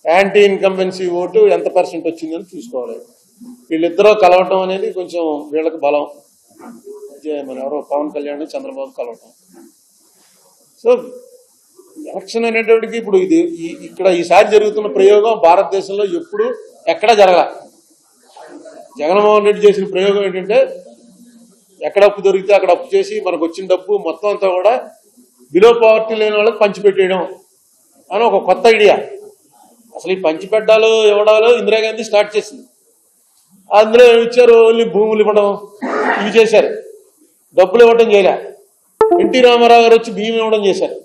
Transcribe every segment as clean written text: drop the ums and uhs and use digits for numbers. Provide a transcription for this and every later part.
Anti incumbency vote ఎంత percent వచ్చిందని చూసుకోవాలి. వీళ్ళిద్దరూ కలవటం అనేది కొంచెం వీళ్ళకి బలం. మన ఎవరో పవన్ కళ్యాణ్ చంద్రబాబు కలవటం. సో ఎలక్షన్ అనేటప్పటికి ఇప్పుడు ఇది ఇక్కడ ఈసారి జరుగుతున్న ప్రయోగం భారతదేశంలో ఎప్పుడు ఎక్కడా జరగాల. జగన్మోహన్ రెడ్డి చేసిన ప్రయోగం ఏంటంటే ఎక్కడ అప్పు దొరికితే అక్కడ అప్పు చేసి మనకు వచ్చిన డబ్బు మొత్తం అంతా కూడా బిలో పవర్టీ లేని వాళ్ళకి పంచిపెట్టేయడం అని ఒక కొత్త ఐడియా. అసలు ఈ పంచిపెట్టాలు ఇవ్వడాలు ఇందిరాగాంధీ స్టార్ట్ చేసింది. అందులో ఇచ్చారు, ఓన్లీ భూములు ఇవ్వడం ఇవి చేశారు, డబ్బులు ఇవ్వడం చేయలే. ఎన్టీ రామారావు గారు వచ్చి బియ్యం ఇవ్వడం చేశారు.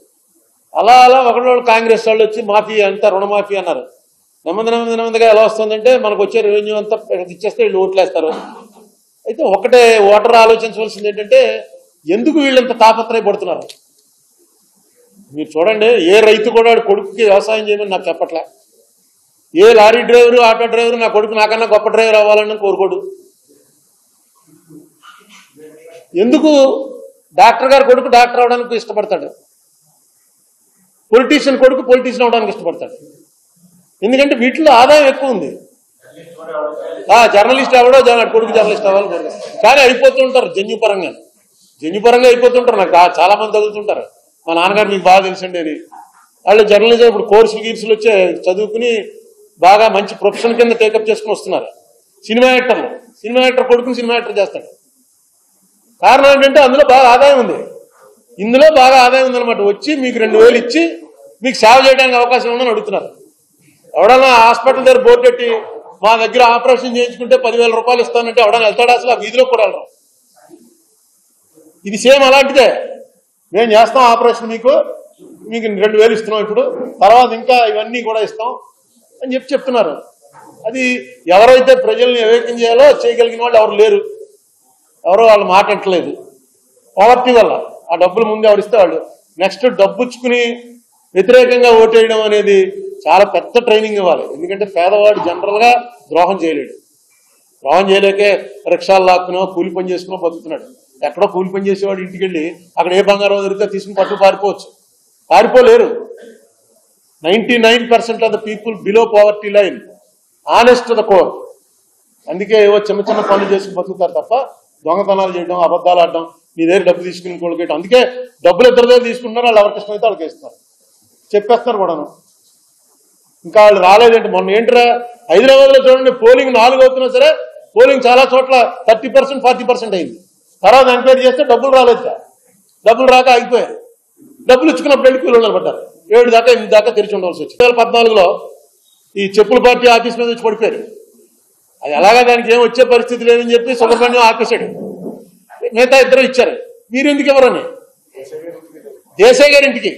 అలా అలా ఒకళ్ళు కాంగ్రెస్ వాళ్ళు వచ్చి మాఫీ అంతా రుణమాఫీ అన్నారు. నెమ్మదిగా ఎలా వస్తుందంటే మనకు వచ్చే రెవెన్యూ అంతా ఇచ్చేస్తే వీళ్ళు ఓట్లేస్తారు. అయితే ఒకటే ఓటర్ ఆలోచించవలసింది ఏంటంటే ఎందుకు వీళ్ళంత తాపత్రయపడుతున్నారు. మీరు చూడండి, ఏ రైతు కూడా కొడుకుకి వ్యవసాయం చేయమని నాకు చెప్పట్లే. ఏ లారీ డ్రైవరు ఆటో డ్రైవరు నా కొడుకు నాకన్నా గొప్ప డ్రైవర్ అవ్వాలని కోరుకోడు. ఎందుకు డాక్టర్ గారు కొడుకు డాక్టర్ అవడానికి ఇష్టపడతాడు, పొలిటీషియన్ కొడుకు పొలిటీషియన్ అవడానికి ఇష్టపడతాడు. ఎందుకంటే వీటిలో ఆదాయం ఎక్కువ ఉంది. జర్నలిస్ట్ ఎవడో కొడుకు జర్నలిస్ట్ అవ్వాలి కోరుకు, కానీ అయిపోతుంటారు జన్యుపరంగా అయిపోతుంటారు. నాకు చాలా మంది తగులుతుంటారు. మా నాన్నగారు మీకు బాగా తెలుసండి అని. వాళ్ళు జర్నలిజం ఇప్పుడు కోర్సులు గీర్సులు వచ్చే చదువుకుని బాగా మంచి ప్రొఫెషన్ కింద టేకప్ చేసుకుని వస్తున్నారు. సినిమా యాక్టర్ కొడుకుని సినిమా యాక్టర్ చేస్తాడు. కారణం ఏంటంటే అందులో బాగా ఆదాయం ఉంది. ఇందులో బాగా ఆదాయం ఉందన్నమాట. వచ్చి మీకు 2000 ఇచ్చి మీకు సేవ చేయడానికి అవకాశం ఉందని అడుగుతున్నారు. ఎవడన్నా హాస్పిటల్ దగ్గర బోర్డు పెట్టి మా దగ్గర ఆపరేషన్ చేయించుకుంటే 10,000 రూపాయలు ఇస్తానంటే ఎవడన్నా వెళ్తాడా? అసలు ఆ వీధిలో కూడా వెళ్ళరు. ఇది సేమ్ అలాంటిదే. మేము చేస్తాం ఆపరేషన్, మీకు 2000 ఇస్తున్నాం, ఇప్పుడు తర్వాత ఇంకా ఇవన్నీ కూడా ఇస్తాం అని చెప్తున్నారు. అది ఎవరైతే ప్రజల్ని వివేకం చేయాలో చేయగలిగిన వాళ్ళు ఎవరు లేరు. ఎవరో వాళ్ళు మాట్లాడట్లేదు. పవర్టీ వల్ల ఆ డబ్బులు ముందు ఎవరిస్తే వాళ్ళు నెక్స్ట్ డబ్బుచ్చుకుని వ్యతిరేకంగా ఓటేయడం అనేది చాలా పెద్ద ట్రైనింగ్ ఇవ్వాలి. ఎందుకంటే పేదవాడు జనరల్గా ద్రోహం చేయలేడు. ద్రోహం చేయలేకే రిక్షాలు లాక్కునో కూలి పని చేసుకునో బతుకుతున్నాడు. ఎక్కడో కూలి పని చేసేవాడు ఇంటికి వెళ్ళి అక్కడ ఏ బంగారం దొరికితే తీసుకుని పారిపోవచ్చు. పారిపోలేరు. 99% of the people below poverty line, honest to the core. అందుకే ఏవో చిన్న పనులు చేసుకుని బతుకుతారు తప్ప దొంగతనాలు చేయడం, అబద్ధాలు ఆడడం, మీ దగ్గర డబ్బు తీసుకుని కొడుకేయడం. అందుకే డబ్బులు ఇద్దరు దగ్గర తీసుకుంటున్నారు. వాళ్ళు ఎవరికి ఇష్టమైతే వాళ్ళకి ఇస్తున్నారు, చెప్పేస్తున్నారు కూడాను. ఇంకా వాళ్ళు రాలేదంటే మొన్న ఏంటరా హైదరాబాద్లో చూడండి, పోలింగ్ 4 అవుతున్నా సరే పోలింగ్ చాలా చోట్ల 30%, 40% అయింది. తర్వాత ఎంక్వైరీ చేస్తే డబ్బులు రాలేదు. డబ్బులు రాక ఆగిపోయారు. డబ్బులు ఇచ్చుకున్నప్పుడు వెళ్ళి కూలీలు పడ్డారు. 7 దాకా 8 దాకా తెరిచి ఉండవలసి వచ్చింది. 2014లో ఈ చెప్పుల పార్టీ ఆఫీస్ మీద వచ్చి పడిపోయారు. అది ఎలాగా దానికి ఏం వచ్చే పరిస్థితి లేదని చెప్పి సుబ్రహ్మణ్యం ఆపేశాడు. మిగతా ఇద్దరు ఇచ్చారు. మీరు ఎందుకు ఎవరని దేశాయ్ గారి ఇంటికి,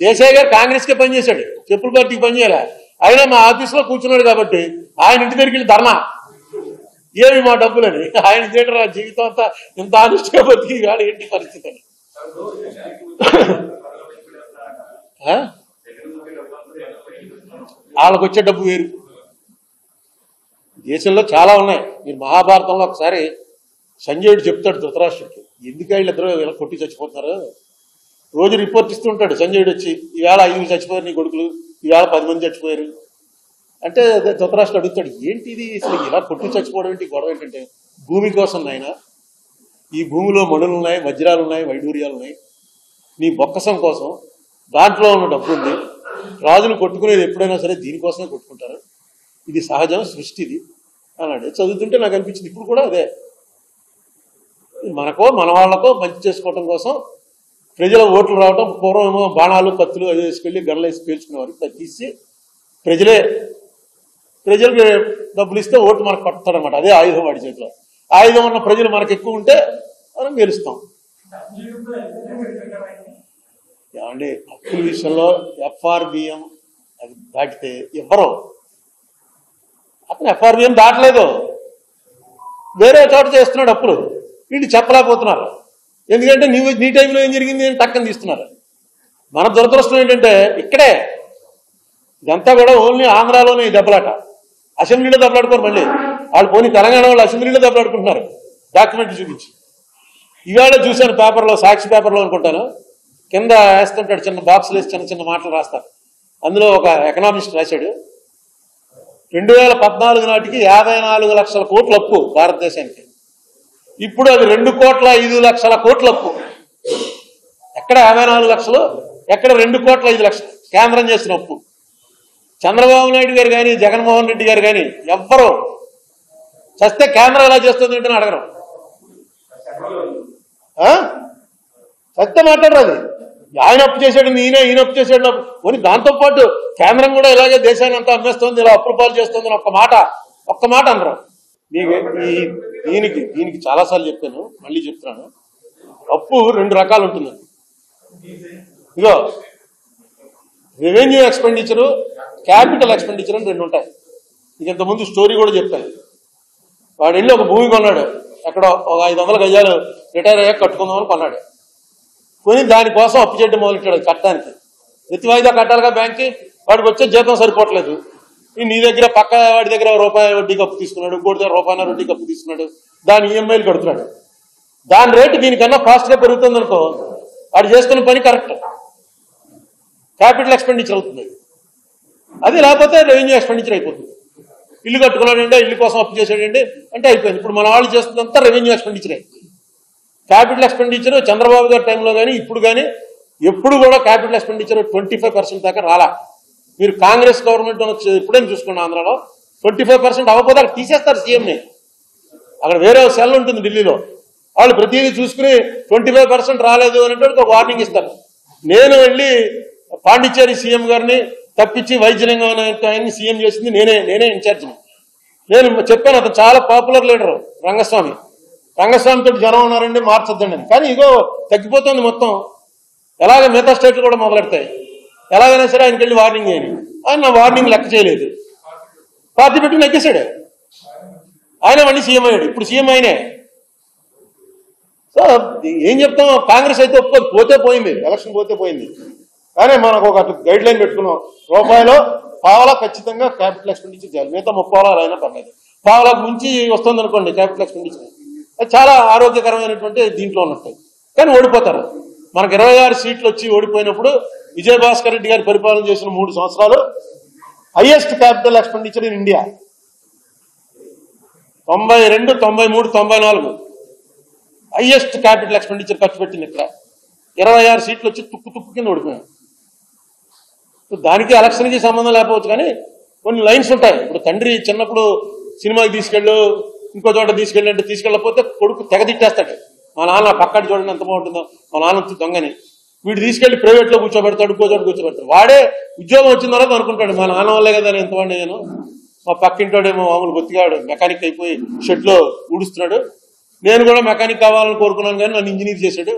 దేశాయ్ గారు కాంగ్రెస్కే పనిచేశాడు, చెప్పుల పార్టీకి పనిచేయాలి. అయినా మా ఆఫీసులో కూర్చున్నాడు కాబట్టి ఆయన ఇంటి దగ్గరికి వెళ్ళి ధర్నా, ఏమి మా డబ్బులని. ఆయన థియేటర్ జీవితం అంతా ఇంత ఆనిస్ట్గా బతికి కాదు ఏంటి పరిస్థితి అని. వాళ్ళకు వచ్చే డబ్బు వేరు. దేశంలో చాలా ఉన్నాయి. మీరు మహాభారతంలో ఒకసారి సంజయుడు చెప్తాడు ధృతరాష్ట్రుడికి, ఎందుకు వీళ్ళిద్దరూ ఇలా కొట్టి చచ్చిపోతున్నారు. రోజు రిపోర్ట్ ఇస్తూ ఉంటాడు సంజయుడు వచ్చి, ఈవేళ 5 చచ్చిపోయారు నీ కొడుకులు, ఈవేళ 10 మంది చచ్చిపోయారు అంటే. ధృతరాష్ట్రుడు అడుగుతాడు, ఏంటి ఇది అసలు ఇలా కొట్టి చచ్చిపోవడం ఏంటి, గొడవ ఏంటంటే, భూమి కోసం నాయన, ఈ భూమిలో మణులు ఉన్నాయి, వజ్రాలు ఉన్నాయి, వైడూర్యాలు ఉన్నాయి, నీ బొక్కసం కోసం దాంట్లో ఉన్న డబ్బు ఉంది. రాజులు కొట్టుకునేది ఎప్పుడైనా సరే దీనికోసమే కొట్టుకుంటారు, ఇది సహజం, సృష్టిది అన్నాడు. చదువుతుంటే నాకు అనిపించింది ఇప్పుడు కూడా అదే. మనకో మన వాళ్ళకో మంచి చేసుకోవటం కోసం ప్రజల ఓట్లు రావటం. పూర్వం ఏమో బాణాలు కత్తులు అది వేసుకెళ్ళి గడలు వేసి పేల్చుకునేవారు. తగ్గిసి ప్రజలకు డబ్బులు ఇస్తే ఓటు మనకు పడతాడనమాట. అదే ఆయుధం వాడి చేతిలో. ఆయుధం ఉన్న ప్రజలు మనకు ఎక్కువ ఉంటే మనం గెలుస్తాం. ఏమండి అప్పుల విషయంలో FRBM అది దాటితే ఇవ్వరు. అతను FRBM దాటలేదు, వేరే చోట చేస్తున్నాడు అప్పులు. వీళ్ళు చెప్పలేకపోతున్నారు. ఎందుకంటే నీ టైంలో ఏం జరిగింది అని టక్కని తీస్తున్నారు. మన దురదృష్టం ఏంటంటే ఇక్కడే ఇదంతా కూడా ఓన్లీ ఆంధ్రాలోనే ఈ దెబ్బలాట. అసెంబ్లీలో దెబ్బలాడుకోరు. మళ్ళీ వాళ్ళు పోనీ తెలంగాణ వాళ్ళు అసెంబ్లీలో దెబ్బలాడుకుంటున్నారు డాక్యుమెంట్ చూపించి. ఇవాళ చూశాను పేపర్లో, సాక్షి పేపర్లో అనుకుంటాను, కింద వేస్తుంటాడు చిన్న బాక్సులు వేసి చిన్న మాటలు రాస్తారు. అందులో ఒక ఎకనామిస్ట్ రాశాడు 2014 నాటికి 54 లక్షల కోట్ల అప్పు భారతదేశానికి. ఇప్పుడు అది 2,05,00,000 కోట్ల అప్పు. ఎక్కడ 54 లక్షలు, ఎక్కడ 2,05,00,000 కేంద్రం చేసిన అప్పు. చంద్రబాబు నాయుడు గారు కానీ జగన్మోహన్ రెడ్డి గారు కానీ ఎవ్వరూ చస్తే కేంద్రం ఎలా చేస్తుంది ఏంటని అడగరు. చస్తే మాట్లాడరు. అది ఆయన అప్పు చేశాడు, ఈయన అప్పు చేశాడు అని. దాంతోపాటు కేంద్రం కూడా ఇలాగే దేశాన్ని అంతా అమ్మేస్తుంది, ఇలా అప్రూపాలు చేస్తుంది అని ఒక్క మాట అనరు. దీనికి చాలాసార్లు చెప్పాను, మళ్ళీ చెప్తున్నాను. అప్పు 2 రకాలు ఉంటుందండి. ఇగో రెవెన్యూ ఎక్స్పెండిచరు, క్యాపిటల్ ఎక్స్పెండిచర్ అని 2 ఉంటాయి. ఇది ఇంతకుముందు స్టోరీ కూడా చెప్పాను. వాడు వెళ్ళి ఒక భూమి కొన్నాడు, ఎక్కడో ఒక 500 గజాలు రిటైర్ అయ్యాక కట్టుకుందామని కొన్నాడు. కొని దానికోసం అప్పు చేయడం మొదలెట్టాడు కట్టడానికి. ప్రతి వాయిదా కట్టాలిగా బ్యాంక్కి. వాడికి వచ్చే జీతం సరిపోవట్లేదు. నీ దగ్గర పక్క వాడి దగ్గర రూపాయి వడ్డీకి అప్పు తీసుకున్నాడు, ఇంకోటి దగ్గర రూపాయల వడ్డీకి అప్పు తీసుకున్నాడు, దాని ఈఎంఐలు కడుతున్నాడు. దాని రేటు దీనికన్నా ఫాస్ట్గా పెరుగుతుంది అనుకో, వాడు చేస్తున్న పని కరెక్ట్, క్యాపిటల్ ఎక్స్పెండిచర్ అవుతుంది. అది లేకపోతే రెవెన్యూ ఎక్స్పెండిచర్ అయిపోతుంది. ఇల్లు కట్టుకున్నాడంటే ఇల్లు కోసం అప్పు చేసాడండి అంటే అయిపోయింది. ఇప్పుడు మన వాళ్ళు చేస్తుందంతా రెవెన్యూ ఎక్స్పెండిచరే. క్యాపిటల్ ఎక్స్పెండిచర్ చంద్రబాబు గారి టైంలో కానీ ఇప్పుడు కానీ ఎప్పుడు కూడా క్యాపిటల్ ఎక్స్పెండిచర్ 25% దాకా రాలా. మీరు కాంగ్రెస్ గవర్నమెంట్ ఎప్పుడైనా చూసుకోండి, ఆంధ్రాలో 25% అవ్వకపోతే అక్కడ తీసేస్తారు సీఎంని. అక్కడ వేరే సెల్ ఉంటుంది ఢిల్లీలో, వాళ్ళు ప్రతిదీ చూసుకుని 25% రాలేదు అనేటువంటి ఒక వార్నింగ్ ఇస్తారు. నేను వెళ్ళి పాండిచ్చేరి సీఎం గారిని తప్పించి వైద్యలింగం ఆయన్ని సీఎం చేసింది నేనే ఇన్ఛార్జిని. నేను చెప్పాను, అతను చాలా పాపులర్ లీడరు రంగస్వామితో జనం ఉన్నారండి, మార్చొద్దండి అని. కానీ ఇగో తగ్గిపోతుంది మొత్తం. ఎలాగ మిగతా స్టేట్లు కూడా మొదలెడతాయి. ఎలాగైనా సరే ఆయనకి వెళ్ళి వార్నింగ్ చేయని, ఆయన నా వార్నింగ్ లెక్క చేయలేదు, పార్టీ పెట్టి నెగ్గేశాడు. ఆయన మళ్ళీ సీఎం అయ్యాడు. ఇప్పుడు సీఎం ఆయనే. సో ఏం చెప్తాం, కాంగ్రెస్ అయితే ఒప్పుకోదు, పోతే పోయింది, ఎలక్షన్ పోతే పోయింది. కానీ మనకు ఒక గైడ్ లైన్ పెట్టుకున్నాం, రూపాయలో పావలా ఖచ్చితంగా క్యాపిటల్ ఎక్స్పెండిచర్ చేయాలి. మిగతా 30 అయినా పర్లేదు. పావలాకు మించి వస్తుంది అనుకోండి క్యాపిటల్ ఎక్స్పెండిచర్, అది చాలా ఆరోగ్యకరమైనటువంటి దీంట్లో ఉన్నట్టు. కానీ ఓడిపోతారు. మనకు 26 సీట్లు వచ్చి ఓడిపోయినప్పుడు విజయభాస్కర్ రెడ్డి గారి పరిపాలన చేసిన 3 సంవత్సరాలు highest capital expenditure in India. 92, 93, 94 highest capital expenditure ఖర్చు పెట్టింది. ఇక్కడ 26 సీట్లు వచ్చి తుక్కు కింద ఓడిపోయాం. దానికి ఎలక్షన్కి సంబంధం లేకపోవచ్చు, కానీ కొన్ని లైన్స్ ఉంటాయి. ఇప్పుడు తండ్రి చిన్నప్పుడు సినిమాకి తీసుకెళ్ళు, ఇంకో చోట తీసుకెళ్ళి అంటే తీసుకెళ్ళకపోతే కొడుకు తెగ తిట్టేస్తాడు. మా నాన్న పక్కన చూడండి ఎంత బాగుంటుందో, మా నాన్న దొంగని. వీడు తీసుకెళ్లి ప్రైవేట్లో కూర్చోబెడతాడు, ఇంకో చోట కూర్చోబెడతాడు. వాడే ఉద్యోగం వచ్చిన తర్వాత అనుకుంటాడు, మా నాన్న వల్లే కదా నేను ఎంతమంది నేను. మా పక్కింటోడేమో మామూలు బొత్తిగాడు మెకానిక్ అయిపోయి షెడ్లో ఊడుస్తున్నాడు. నేను కూడా మెకానిక్ కావాలని కోరుకున్నాను, కానీ నన్ను ఇంజనీర్ చేశాడు.